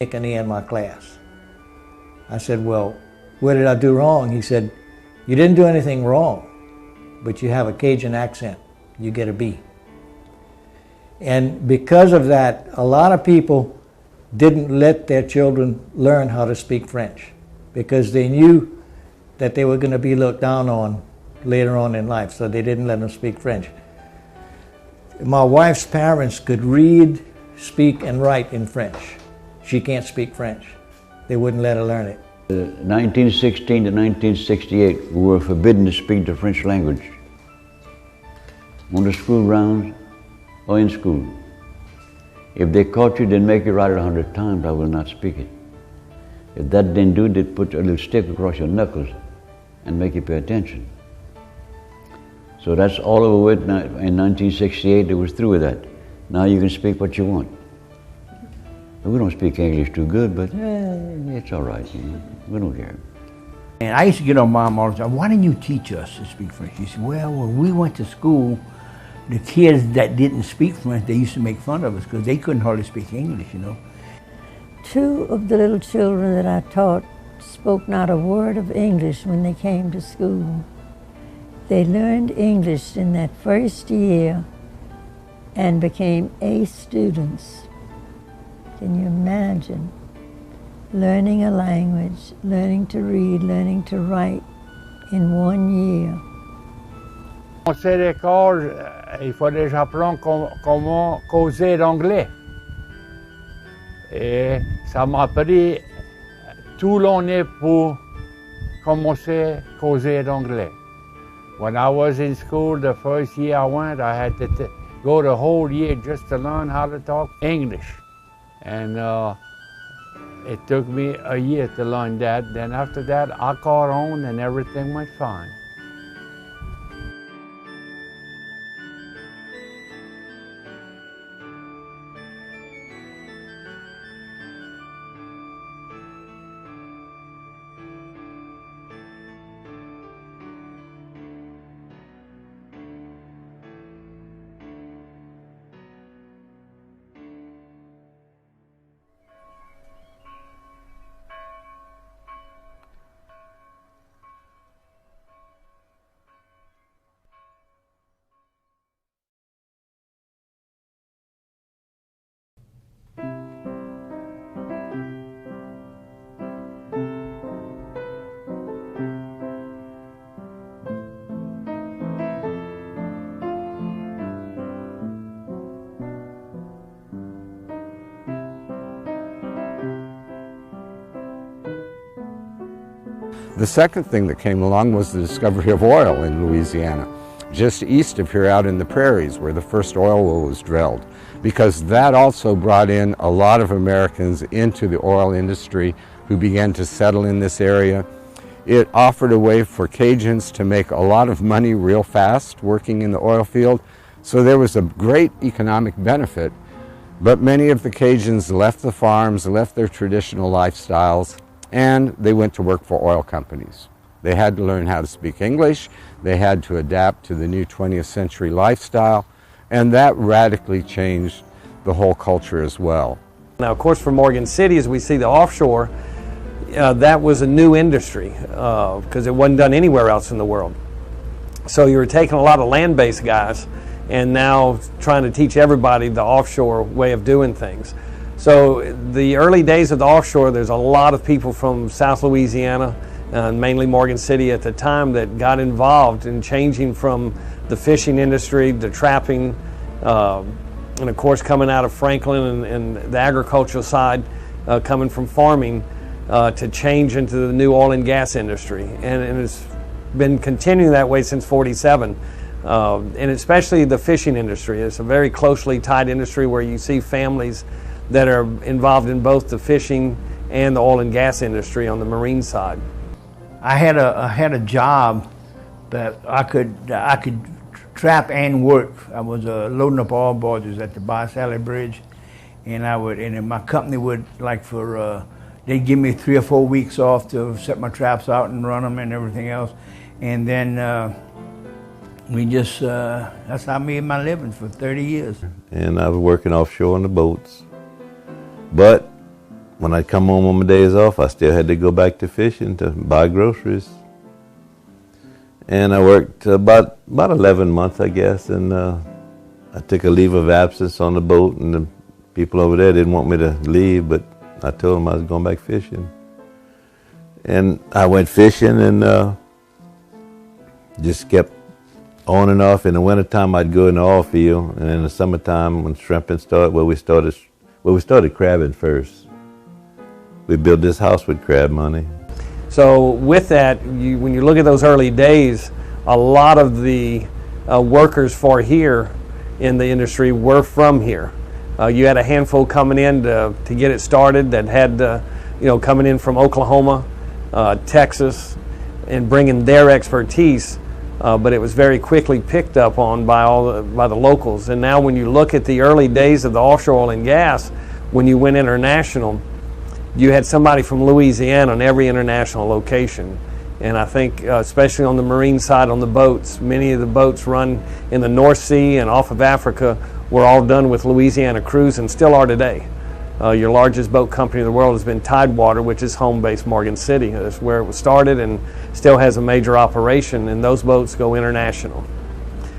Take an A in my class. I said, well, what did I do wrong? He said, you didn't do anything wrong, but you have a Cajun accent. You get a B. And because of that, a lot of people didn't let their children learn how to speak French because they knew that they were going to be looked down on later on in life, so they didn't let them speak French. My wife's parents could read, speak, and write in French. She can't speak French. They wouldn't let her learn it. 1916 to 1968, we were forbidden to speak the French language on the school grounds or in school. If they caught you, they'd make you write it 100 times, I will not speak it. If that didn't do it, they'd put a little stick across your knuckles and make you pay attention. So that's all over with. Now, in 1968, it was through with that. Now you can speak what you want. We don't speak English too good, but it's all right. You know? We don't care. And I used to get on Mom all the time, why didn't you teach us to speak French? She said, well, when we went to school, the kids that didn't speak French, they used to make fun of us because they couldn't hardly speak English, you know. Two of the little children that I taught spoke not a word of English when they came to school. They learned English in that first year and became A students. Can you imagine? Learning a language, learning to read, learning to write in 1 year. On sait l'école, il fallait que j'apprenne comment causer l'anglais. Et ça m'a pris tout l'année pour commencer à causer l'anglais. When I was in school, the first year I went, I had to go the whole year just to learn how to talk English. And it took me a year to learn that. Then after that, I caught on and everything went fine. The second thing that came along was the discovery of oil in Louisiana, just east of here out in the prairies where the first oil well was drilled, because that also brought in a lot of Americans into the oil industry who began to settle in this area. It offered a way for Cajuns to make a lot of money real fast working in the oil field, so there was a great economic benefit, but many of the Cajuns left the farms, left their traditional lifestyles, and they went to work for oil companies. They had to learn how to speak English, they had to adapt to the new 20th century lifestyle, and that radically changed the whole culture as well. Now, of course, for Morgan City, as we see the offshore, that was a new industry because it wasn't done anywhere else in the world. So you were taking a lot of land-based guys and now trying to teach everybody the offshore way of doing things. So the early days of the offshore, there's a lot of people from South Louisiana, mainly Morgan City at the time, that got involved in changing from the fishing industry, the trapping, and of course coming out of Franklin and the agricultural side, coming from farming, to change into the new oil and gas industry. And it's been continuing that way since '47. And especially the fishing industry. It's a very closely tied industry where you see families that are involved in both the fishing and the oil and gas industry on the marine side. I had a job that I could trap and work. I was loading up oil barges at the Bi-Sally Bridge, and my company would, like, they'd give me 3 or 4 weeks off to set my traps out and run them and everything else, and then that's how I made my living for 30 years. And I was working offshore on the boats. But when I come home on my days off, I still had to go back to fishing to buy groceries. And I worked about 11 months, I guess, and I took a leave of absence on the boat, and the people over there didn't want me to leave, but I told them I was going back fishing. And I went fishing and just kept on and off. In the wintertime, I'd go in the oil field, and in the summertime, when shrimping started, we started crabbing first. We built this house with crab money. So with that, when you look at those early days, a lot of the workers for here in the industry were from here. You had a handful coming in to get it started that had, coming in from Oklahoma, Texas, and bringing their expertise. But it was very quickly picked up on by the locals. And now when you look at the early days of the offshore oil and gas, when you went international, you had somebody from Louisiana on every international location. And I think especially on the marine side, on the boats, many of the boats run in the North Sea and off of Africa were all done with Louisiana crews and still are today. Your largest boat company in the world has been Tidewater, which is home-based Morgan City. That's where it was started and still has a major operation, and those boats go international.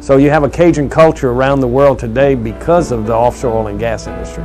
So you have a Cajun culture around the world today because of the offshore oil and gas industry.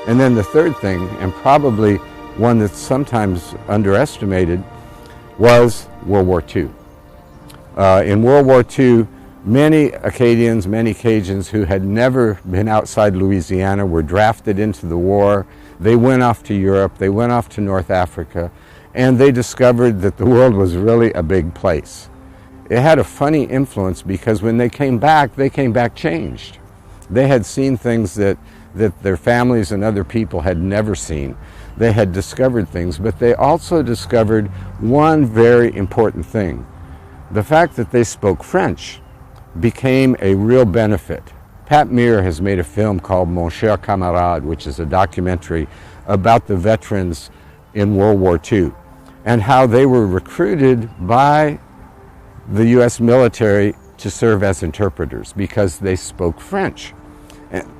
And then the third thing, and probably one that's sometimes underestimated, was World War II. In World War II, many Acadians, many Cajuns who had never been outside Louisiana were drafted into the war. They went off to Europe, they went off to North Africa, and they discovered that the world was really a big place. It had a funny influence because when they came back changed. They had seen things that their families and other people had never seen. They had discovered things, but they also discovered one very important thing. The fact that they spoke French became a real benefit. Pat Meir has made a film called Mon Cher Camarade, which is a documentary about the veterans in World War II and how they were recruited by the U.S. military to serve as interpreters because they spoke French.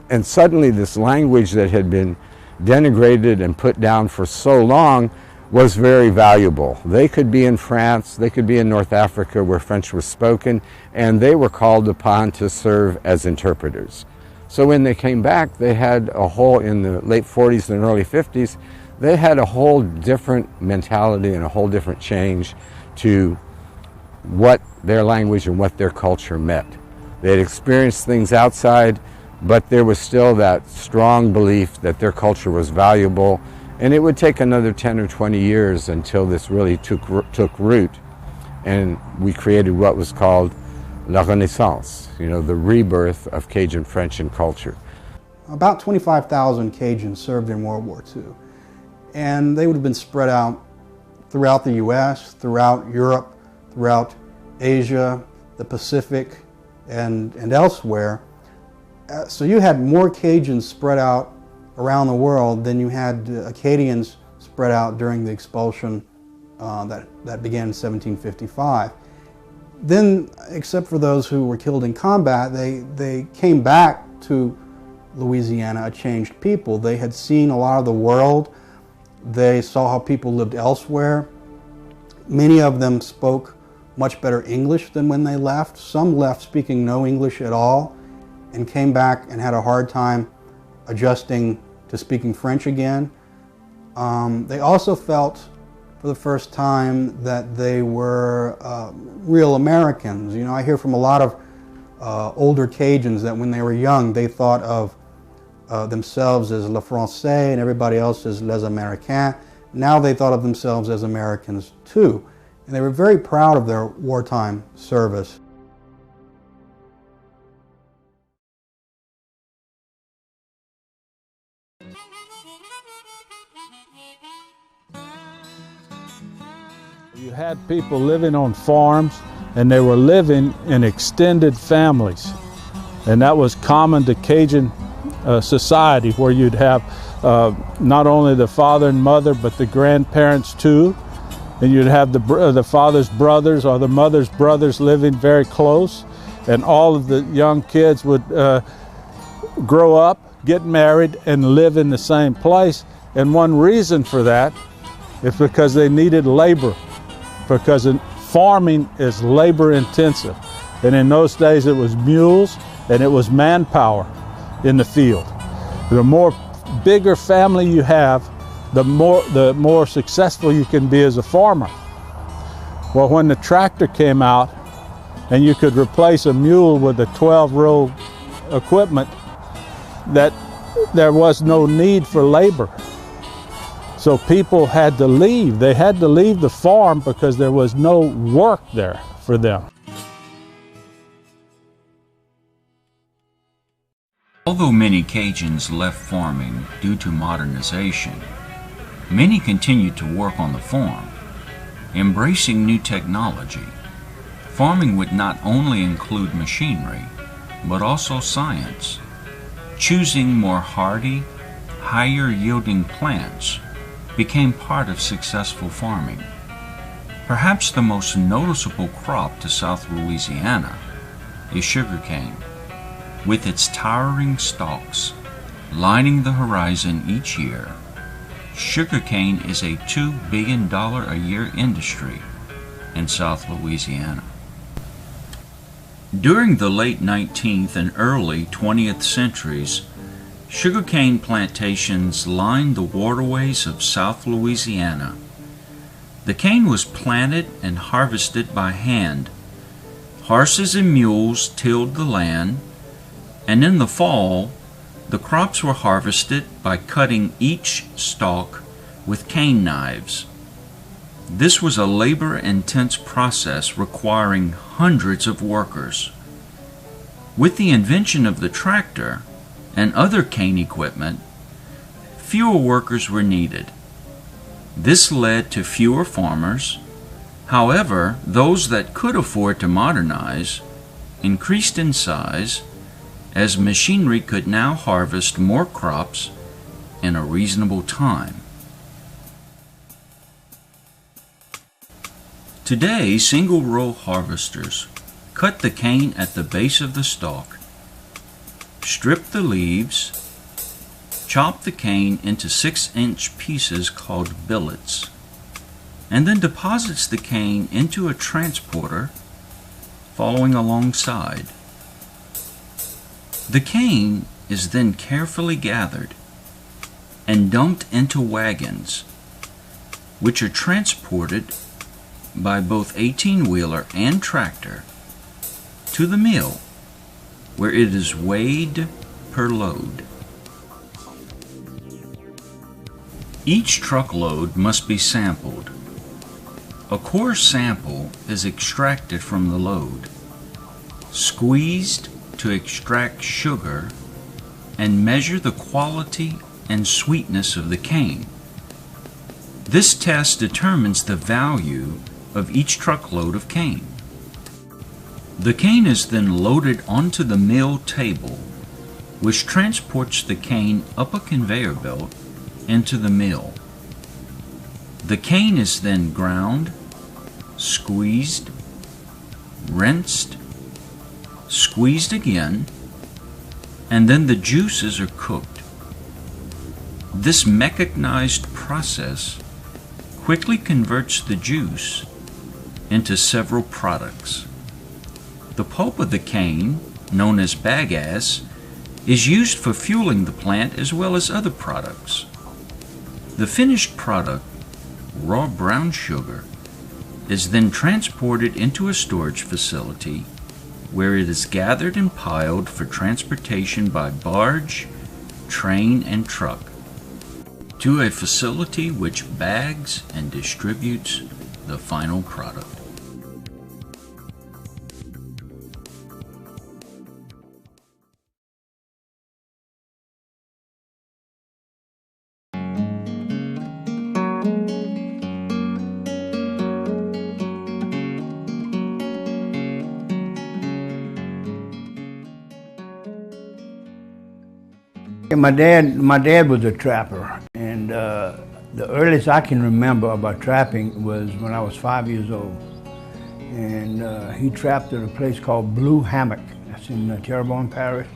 And suddenly this language that had been denigrated and put down for so long was very valuable. They could be in France, they could be in North Africa where French was spoken, and they were called upon to serve as interpreters. So when they came back, they had a whole, in the late 40s and early 50s, they had a whole different mentality and a whole different change to what their language and what their culture meant. They had experienced things outside, but there was still that strong belief that their culture was valuable, and it would take another 10 or 20 years until this really took root, and we created what was called La Renaissance, the rebirth of Cajun French and culture. About 25,000 Cajuns served in World War II, and they would have been spread out throughout the U.S., throughout Europe, throughout Asia, the Pacific, and elsewhere. So you had more Cajuns spread out around the world than you had Acadians spread out during the expulsion that began in 1755. Then, except for those who were killed in combat, they came back to Louisiana a changed people. They had seen a lot of the world. They saw how people lived elsewhere. Many of them spoke much better English than when they left. Some left speaking no English at all and came back and had a hard time adjusting to speaking French again. They also felt for the first time that they were real Americans. I hear from a lot of older Cajuns that when they were young, they thought of themselves as Le Français and everybody else as Les Américains. Now they thought of themselves as Americans too. And they were very proud of their wartime service. You had people living on farms, and they were living in extended families. And that was common to Cajun society, where you'd have not only the father and mother, but the grandparents too. And you'd have the father's brothers or the mother's brothers living very close. And all of the young kids would grow up, get married, and live in the same place. And one reason for that is because they needed labor, because farming is labor intensive. And in those days it was mules and it was manpower in the field. The more bigger family you have, the more successful you can be as a farmer. Well, when the tractor came out and you could replace a mule with a 12-row equipment, that there was no need for labor. So people had to leave. They had to leave the farm because there was no work there for them. Although many Cajuns left farming due to modernization, many continued to work on the farm, embracing new technology. Farming would not only include machinery, but also science, choosing more hardy, higher-yielding plants became part of successful farming. Perhaps the most noticeable crop to South Louisiana is sugarcane, with its towering stalks lining the horizon each year. Sugarcane is a $2 billion a year industry in South Louisiana. During the late 19th and early 20th centuries, sugarcane plantations lined the waterways of South Louisiana. The cane was planted and harvested by hand. Horses and mules tilled the land, and in the fall, the crops were harvested by cutting each stalk with cane knives. This was a labor-intense process requiring hundreds of workers. With the invention of the tractor and other cane equipment, fewer workers were needed. This led to fewer farmers. However, those that could afford to modernize increased in size, as machinery could now harvest more crops in a reasonable time. Today, single-row harvesters cut the cane at the base of the stalk, strip the leaves, chop the cane into 6-inch pieces called billets, and then deposits the cane into a transporter following alongside. The cane is then carefully gathered and dumped into wagons, which are transported by both 18-wheeler and tractor to the mill, where it is weighed per load. Each truckload must be sampled. A core sample is extracted from the load, squeezed to extract sugar, and measure the quality and sweetness of the cane. This test determines the value of each truckload of cane. The cane is then loaded onto the mill table, which transports the cane up a conveyor belt into the mill. The cane is then ground, squeezed, rinsed, squeezed again, and then the juices are cooked. This mechanized process quickly converts the juice into several products. The pulp of the cane, known as bagasse, is used for fueling the plant as well as other products. The finished product, raw brown sugar, is then transported into a storage facility where it is gathered and piled for transportation by barge, train, and truck to a facility which bags and distributes the final product. My dad was a trapper, and the earliest I can remember about trapping was when I was 5 years old. And he trapped at a place called Blue Hammock. That's in Terrebonne Parish.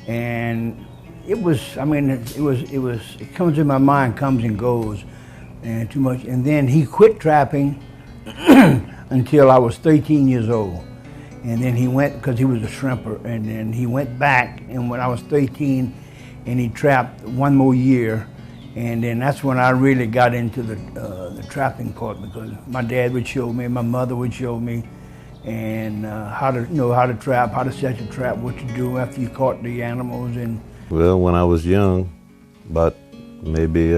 And it was, I mean, it comes in my mind, comes and goes, and too much. And then he quit trapping until I was 13 years old. And then he went, because he was a shrimper, and then he went back, and when I was 13, and he trapped one more year, and then that's when I really got into the trapping part, because my dad would show me, my mother would show me, and how to trap, how to set your trap, what to do after you caught the animals. And well, when I was young, about maybe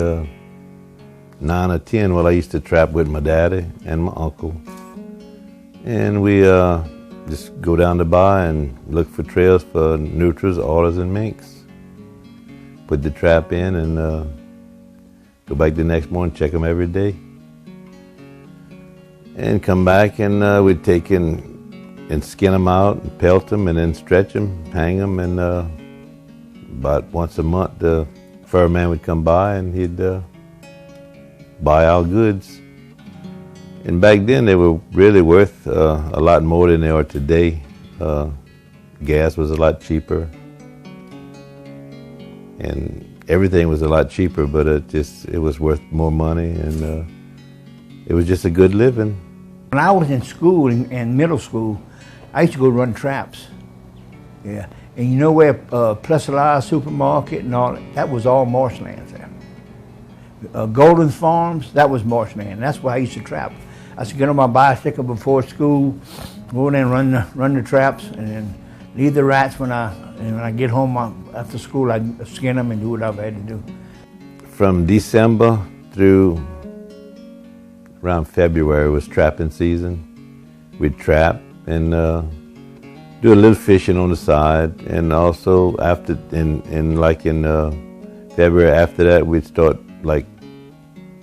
9 or 10, well, I used to trap with my daddy and my uncle, and we just go down the bar and look for trails for nutras, otters, and minks. Put the trap in and go back the next morning, check them every day. And come back and we'd take and skin them out and pelt them and then stretch them, hang them, and about once a month the fur man would come by and he'd buy our goods. And back then they were really worth a lot more than they are today. Gas was a lot cheaper. And everything was a lot cheaper, but it was worth more money, and it was just a good living. When I was in school, in middle school, I used to go run traps. Yeah, and you know where Plus Alive Supermarket and all that was all marshlands there. Golden Farms, that was marshland. That's where I used to trap. I used to get on my bicycle before school, go in and run the traps, and then leave the rats when I get home after school. I'd skin them and do whatever I had to do. From December through around February was trapping season. We'd trap and do a little fishing on the side, and also in February after that we'd start like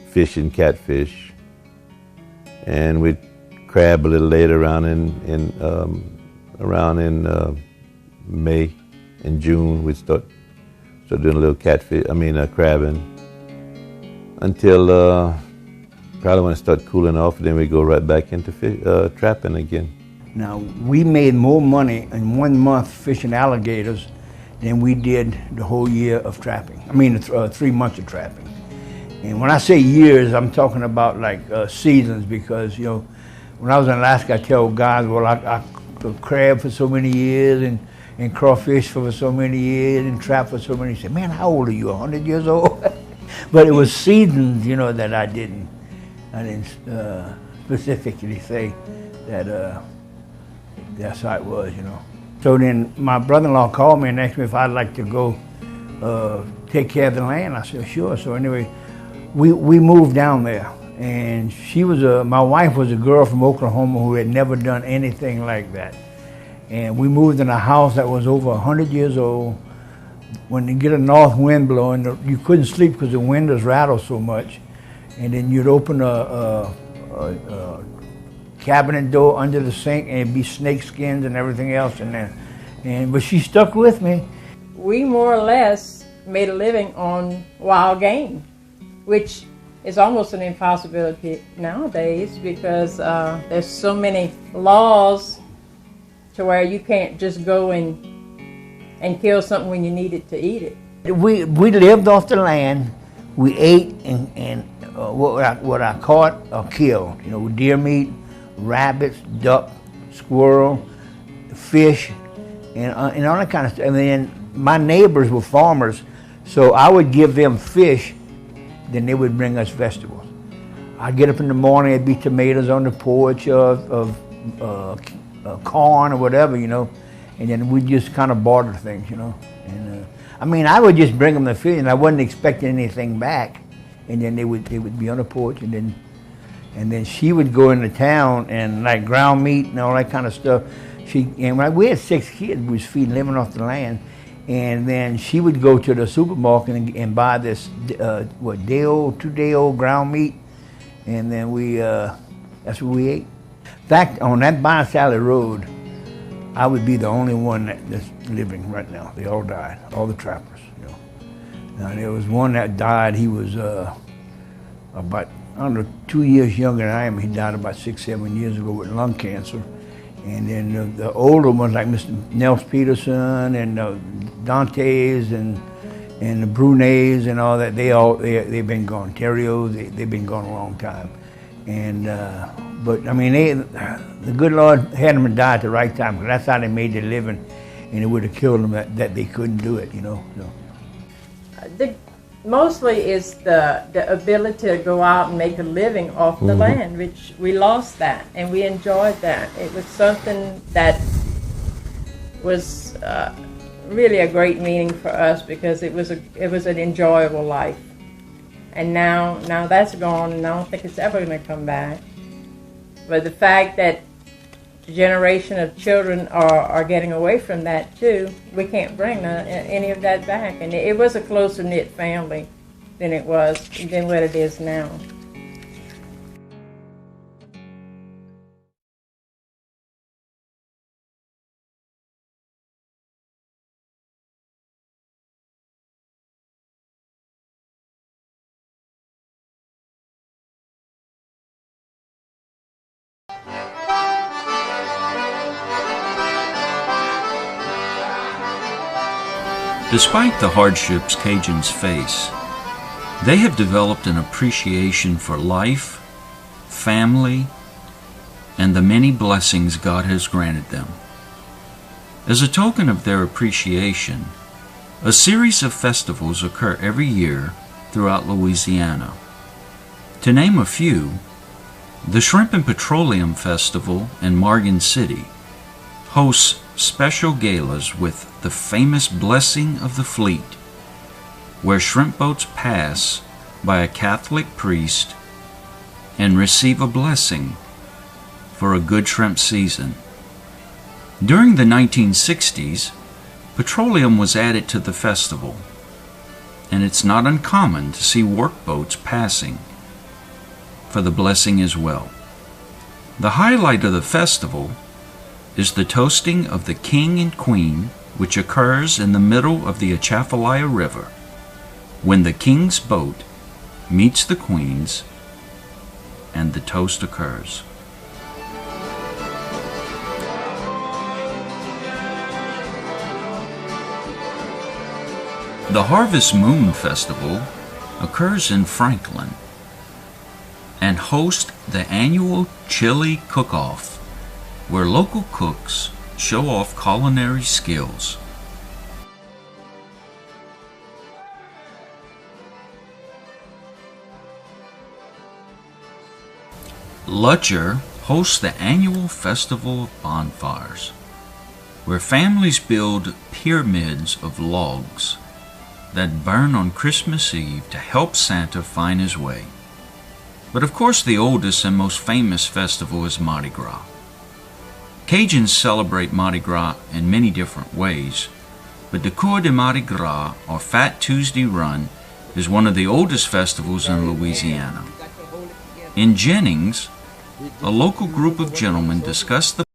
fishing catfish, and we'd crab a little later around in May and June. We'd start doing a little crabbing until probably when it started cooling off, then we go right back into trapping again. Now, we made more money in 1 month fishing alligators than we did the whole year of trapping. I mean, 3 months of trapping. And when I say years, I'm talking about like seasons, because, you know, when I was in Alaska, I tell guys, well, I crab for so many years and crawfish for so many years and trap for so many. He said, man, how old are you, 100 years old? But it was seasons, you know, that I didn't specifically say that that's how it was, you know. So then my brother-in-law called me and asked me if I'd like to go take care of the land. I said, sure. So anyway, we moved down there. And my wife was a girl from Oklahoma who had never done anything like that. And we moved in a house that was over 100 years old. When you get a north wind blowing, you couldn't sleep because the windows rattled so much. And then you'd open a cabinet door under the sink, and it'd be snake skins and everything else in there. But she stuck with me. We more or less made a living on wild game, which is almost an impossibility nowadays, because there's so many laws to where you can't just go and kill something when you need it to eat it. We lived off the land. We ate and what I caught or killed. You know, deer meat, rabbits, duck, squirrel, fish, and all that kind of stuff. And then my neighbors were farmers, so I would give them fish, then they would bring us vegetables. I'd get up in the morning, it'd be tomatoes on the porch of corn or whatever, you know, and then we'd just kind of barter things, you know. And I mean, I would just bring them the fish, and I wasn't expecting anything back. And then they would be on the porch, and then, And then she would go into town and like ground meat and all that kind of stuff. We had 6 kids. We was living off the land. And then she would go to the supermarket and buy this, two-day-old ground meat. And then that's what we ate. In fact, on that By Sally Road, I would be the only one that's living right now. They all died, all the trappers, you know. Now, there was one that died. He was about, 2 years younger than I am. He died about 6, 7 years ago with lung cancer. And then the older ones, like Mr. Nels Peterson and Dantes and the Brunets and all that, they've been gone. Terrios, they've been gone a long time. And but I mean, the good Lord had them die at the right time, because that's how they made their living, and it would have killed them that they couldn't do it, you know. So. Mostly is the ability to go out and make a living off the land, which we lost that, and we enjoyed that. It was something that was really a great meaning for us, because it was an enjoyable life. And now that's gone, and I don't think it's ever going to come back. But the fact that the generation of children are getting away from that too, we can't bring any of that back. And it was a closer knit family than what it is now. Despite the hardships Cajuns face, they have developed an appreciation for life, family, and the many blessings God has granted them. As a token of their appreciation, a series of festivals occur every year throughout Louisiana. To name a few, the Shrimp and Petroleum Festival in Morgan City hosts special galas with the famous Blessing of the Fleet, where shrimp boats pass by a Catholic priest and receive a blessing for a good shrimp season. During the 1960s, petroleum was added to the festival, and it's not uncommon to see workboats passing for the blessing as well. The highlight of the festival is the toasting of the King and Queen, which occurs in the middle of the Atchafalaya River, when the King's boat meets the Queen's and the toast occurs. The Harvest Moon Festival occurs in Franklin and hosts the annual Chili Cook-Off, where local cooks show off culinary skills. Lutcher hosts the annual Festival of Bonfires, where families build pyramids of logs that burn on Christmas Eve to help Santa find his way. But of course, the oldest and most famous festival is Mardi Gras. Cajuns celebrate Mardi Gras in many different ways, but the Cour de Mardi Gras, or Fat Tuesday Run, is one of the oldest festivals in Louisiana. In Jennings, a local group of gentlemen discuss the